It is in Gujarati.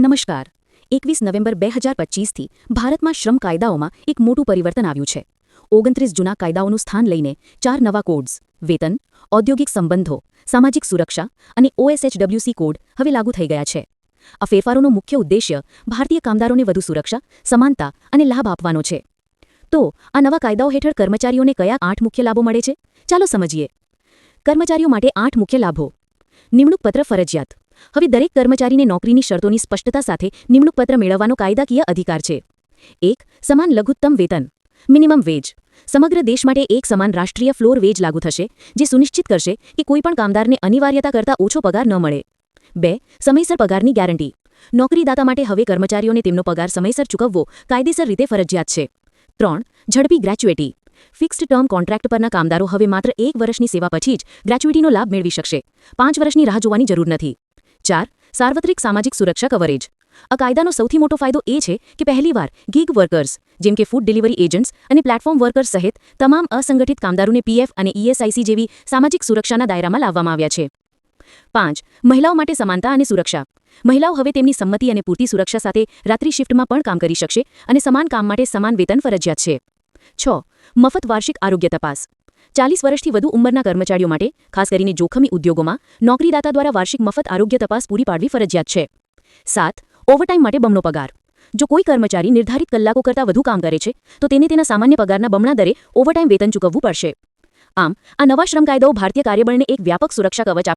નમસ્કાર 21 નવેમ્બર 2025થી ભારતમાં શ્રમ કાયદાઓમાં એક મોટું પરિવર્તન આવ્યું છે 29 જૂના કાયદાઓનું સ્થાન લઈને 4 નવા કોડ્સ વેતન ઔદ્યોગિક સંબંધો સામાજિક સુરક્ષા અને OSHWC કોડ હવે લાગુ થઈ ગયા છે આ ફેરફારોનો મુખ્ય ઉદ્દેશ્ય ભારતીય કામદારોને વધુ સુરક્ષા સમાનતા અને લાભ આપવાનો છે તો આ નવા કાયદાઓ હેઠળ કર્મચારીઓને કયા 8 મુખ્ય લાભો મળે છે ચાલો સમજીએ કર્મચારીઓ માટે 8 મુખ્ય લાભો નિમણૂક પત્ર ફરજિયાત હવે દરેક કર્મચારીને નોકરીની શરતોની સ્પષ્ટતા સાથે નિમણૂક પત્ર મેળવવાનો કાયદાકીય અધિકાર છે 1 સમાન લઘુત્તમ વેતન મિનિમમ વેજ સમગ્ર દેશ માટે એક સમાન રાષ્ટ્રીય ફ્લોર વેજ લાગુ થશે જે સુનિશ્ચિત કરશે કે કોઈપણ કામદારને અનિવાર્યતા કરતાં ઓછો પગાર ન મળે 2 સમયસર પગારની ગેરંટી નોકરીદાતા માટે હવે કર્મચારીઓને તેમનો પગાર સમયસર ચૂકવવો કાયદેસર રીતે ફરજિયાત છે 3 ઝડપી ગ્રેચ્યુઇટી ફિક્સ્ડ ટર્મ કોન્ટ્રાક્ટ પરના કામદારો હવે માત્ર 1 વર્ષની સેવા પછી જ ગ્રેચ્યુઇટીનો લાભ મેળવી શકશે 5 વર્ષની રાહ જોવાની જરૂર નથી 4 સાર્વત્રિક સામાજિક સુરક્ષા કવરેજ આ કાયદાનો સૌથી મોટો ફાયદો એ છે કે પહેલીવાર ગીગ વર્કર્સ જેમ કે ફૂડ ડિલિવરી એજન્ટ્સ અને પ્લેટફોર્મ વર્કર્સ સહિત તમામ અસંગઠિત કામદારોને PF અને ESIC જેવી સામાજિક સુરક્ષાના દાયરામાં લાવવામાં આવ્યા છે 5 મહિલાઓ માટે સમાનતા અને સુરક્ષા મહિલાઓ હવે તેમની સંમતિ અને પૂરતી સુરક્ષા સાથે રાત્રિ શિફ્ટમાં પણ કામ કરી શકશે અને સમાન કામ માટે સમાન વેતન ફરજિયાત છે 6 મફત વાર્ષિક આરોગ્ય તપાસ 40 વર્ષથી વધુ ઉંમરના કર્મચારીઓ માટે ખાસ કરીને જોખમી ઉદ્યોગોમાં નોકરીદાતા દ્વારા વાર્ષિક મફત આરોગ્ય તપાસ પૂરી પાડવી ફરજિયાત છે 7 ઓવરટાઇમ માટે બમણો પગાર જો કોઈ કર્મચારી નિર્ધારિત કલાકો કરતાં વધુ કામ કરે છે તો તેને તેના સામાન્ય પગારના બમણા દરે ઓવરટાઇમ વેતન ચૂકવવું પડશે આમ આ નવા શ્રમ કાયદાઓ ભારતીય કાર્યબળને એક વ્યાપક સુરક્ષા કવચ